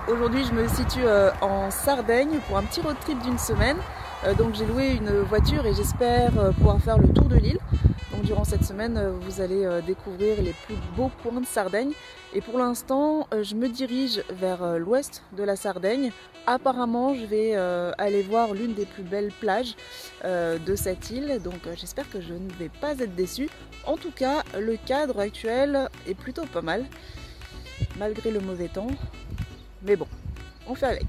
Aujourd'hui je me situe en Sardaigne pour un petit road trip d'une semaine. Donc j'ai loué une voiture et j'espère pouvoir faire le tour de l'île. Donc durant cette semaine vous allez découvrir les plus beaux coins de Sardaigne. Et pour l'instant je me dirige vers l'ouest de la Sardaigne. Apparemment je vais aller voir l'une des plus belles plages de cette île. Donc j'espère que je ne vais pas être déçue. En tout cas le cadre actuel est plutôt pas mal. Malgré le mauvais temps. Mais bon, on fait avec.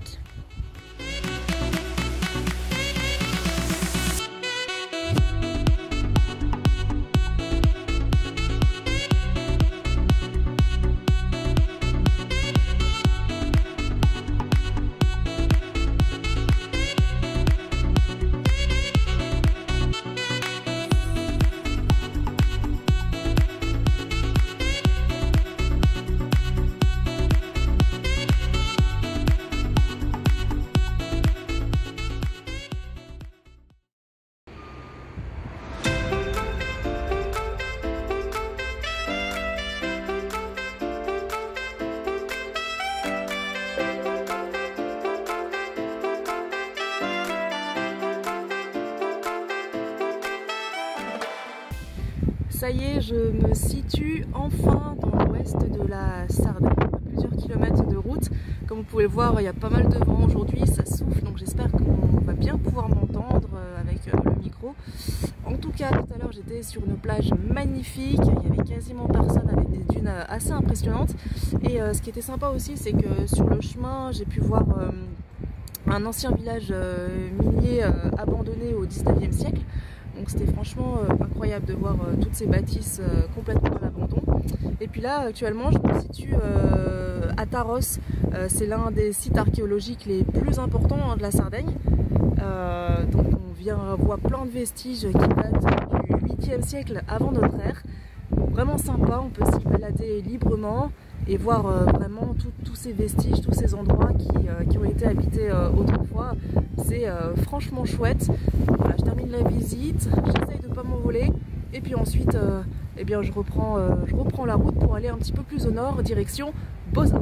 Ça y est, je me situe enfin dans l'ouest de la Sardaigne, à plusieurs kilomètres de route. Comme vous pouvez le voir, il y a pas mal de vent aujourd'hui, ça souffle, donc j'espère qu'on va bien pouvoir m'entendre avec le micro. En tout cas, tout à l'heure, j'étais sur une plage magnifique, il y avait quasiment personne avec des dunes assez impressionnantes. Et ce qui était sympa aussi, c'est que sur le chemin, j'ai pu voir un ancien village minier abandonné au 19e siècle. Donc c'était franchement incroyable de voir toutes ces bâtisses complètement à l'abandon. Et puis là actuellement je me situe à Taros, c'est l'un des sites archéologiques les plus importants de la Sardaigne. Donc on voit plein de vestiges qui datent du 8e siècle avant notre ère. Vraiment sympa, on peut s'y balader librement et voir vraiment tous ces vestiges, tous ces endroits qui ont été habités autrefois. C'est franchement chouette. Voilà, je termine la visite, j'essaye de ne pas m'envoler et puis ensuite eh bien, je reprends la route pour aller un petit peu plus au nord, direction Boza.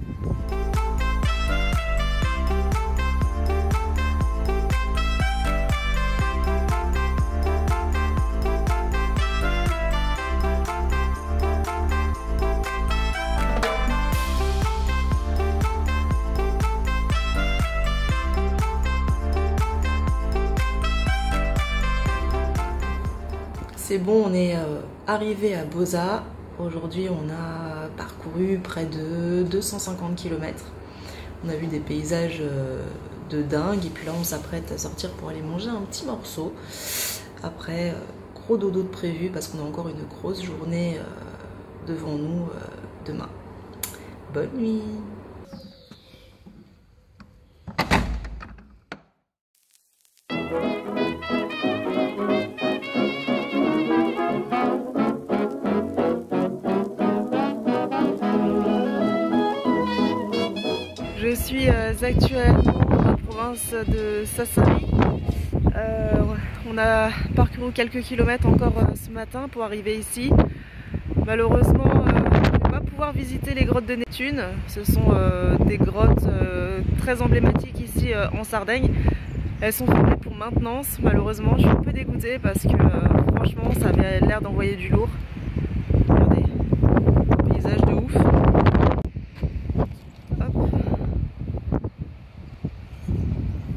C'est bon, on est arrivé à Boza. Aujourd'hui, on a parcouru près de 250 km. On a vu des paysages de dingue. Et puis là, on s'apprête à sortir pour aller manger un petit morceau. Après, gros dodo de prévu parce qu'on a encore une grosse journée devant nous demain. Bonne nuit! Je suis actuellement dans la province de Sassari. On a parcouru quelques kilomètres encore ce matin pour arriver ici. Malheureusement, je ne vais pas pouvoir visiter les grottes de Neptune. Ce sont des grottes très emblématiques ici en Sardaigne. Elles sont fermées pour maintenance. Malheureusement, je suis un peu dégoûtée parce que franchement, ça avait l'air d'envoyer du lourd. Regardez, paysage de ouf.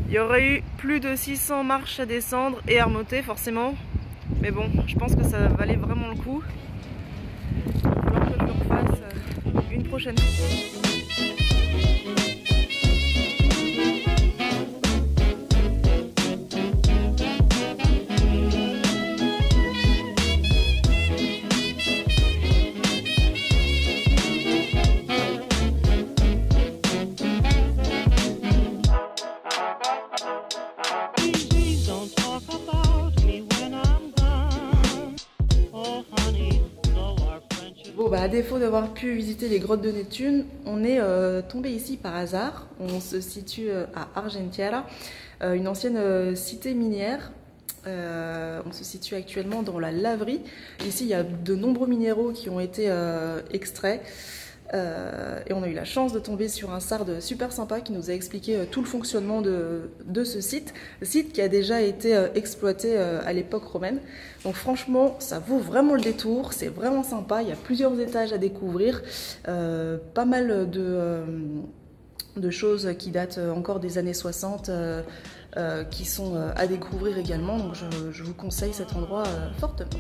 Il y aurait eu plus de 600 marches à descendre et à remonter forcément. Mais bon, je pense que ça valait vraiment le coup. Il va falloir que je le refasse une prochaine fois. Bon bah à défaut d'avoir pu visiter les grottes de Neptune, on est tombé ici par hasard. On se situe à Argentiera, une ancienne cité minière. On se situe actuellement dans la laverie. Ici il y a de nombreux minéraux qui ont été extraits. Et on a eu la chance de tomber sur un sarde super sympa qui nous a expliqué tout le fonctionnement de ce site. Le site qui a déjà été exploité à l'époque romaine. Donc franchement, ça vaut vraiment le détour, c'est vraiment sympa. Il y a plusieurs étages à découvrir, pas mal de choses qui datent encore des années 60 qui sont à découvrir également. Donc je vous conseille cet endroit fortement.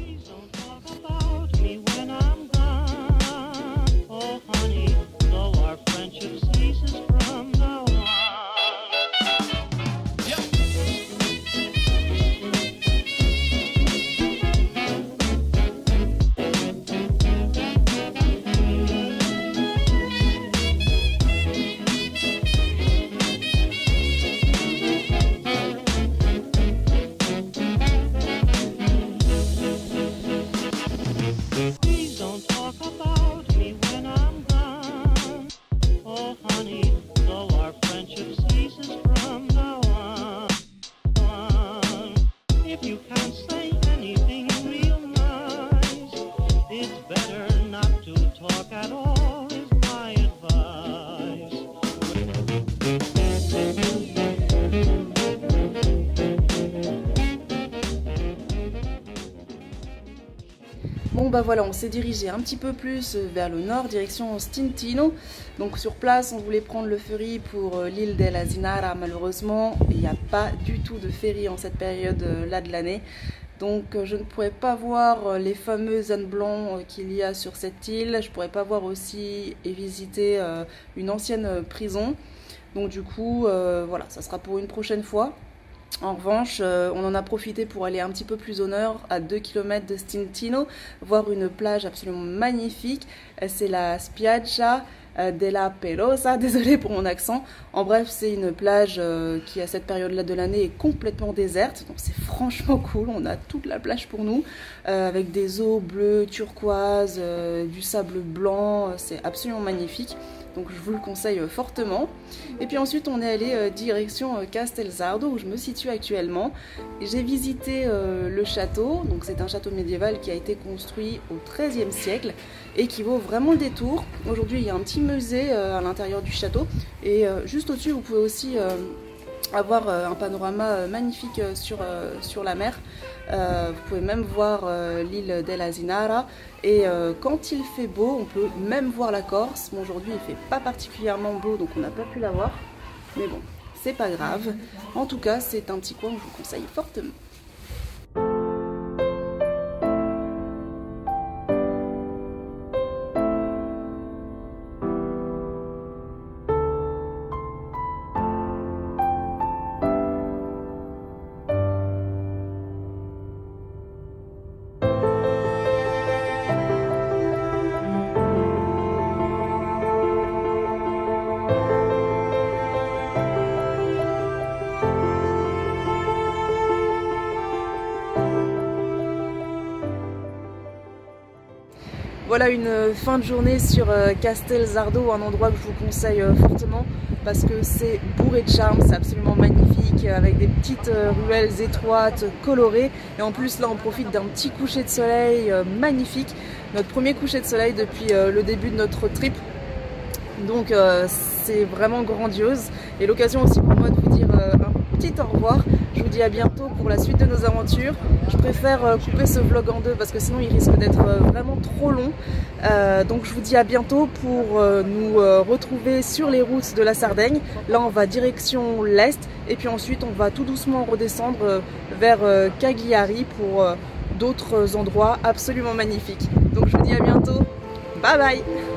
Bon bah voilà, on s'est dirigé un petit peu plus vers le nord, direction Stintino. Donc sur place, on voulait prendre le ferry pour l'île della Zinara. Malheureusement, il n'y a pas du tout de ferry en cette période-là de l'année. Donc je ne pourrais pas voir les fameux ânes blancs qu'il y a sur cette île. Je ne pourrais pas voir aussi et visiter une ancienne prison. Donc du coup, voilà, ça sera pour une prochaine fois. En revanche, on en a profité pour aller un petit peu plus au nord, à 2 km de Stintino, voir une plage absolument magnifique. C'est la Spiaggia della Perosa, désolée pour mon accent. En bref, c'est une plage qui à cette période-là de l'année est complètement déserte, donc c'est franchement cool. On a toute la plage pour nous, avec des eaux bleues, turquoises, du sable blanc, c'est absolument magnifique. Donc je vous le conseille fortement. Et puis ensuite on est allé direction Castelsardo où je me situe actuellement. J'ai visité le château, donc c'est un château médiéval qui a été construit au XIIIe siècle et qui vaut vraiment le détour. Aujourd'hui il y a un petit musée à l'intérieur du château et juste au-dessus vous pouvez aussi avoir un panorama magnifique sur la mer. Vous pouvez même voir l'île della Zinara et quand il fait beau on peut même voir la Corse. Bon, aujourd'hui il fait pas particulièrement beau donc on n'a pas pu la voir, mais bon c'est pas grave. En tout cas c'est un petit coin que je vous conseille fortement. Voilà une fin de journée sur Castelsardo, un endroit que je vous conseille fortement parce que c'est bourré de charme, c'est absolument magnifique avec des petites ruelles étroites, colorées et en plus là on profite d'un petit coucher de soleil magnifique, notre premier coucher de soleil depuis le début de notre trip, donc c'est vraiment grandiose et l'occasion aussi pour moi de vous dire un petit au revoir. Je vous dis à bientôt pour la suite de nos aventures. Je préfère couper ce vlog en deux parce que sinon il risque d'être vraiment trop long. Donc je vous dis à bientôt pour nous retrouver sur les routes de la Sardaigne. Là on va direction l'est et puis ensuite on va tout doucement redescendre vers Cagliari pour d'autres endroits absolument magnifiques. Donc je vous dis à bientôt. Bye bye!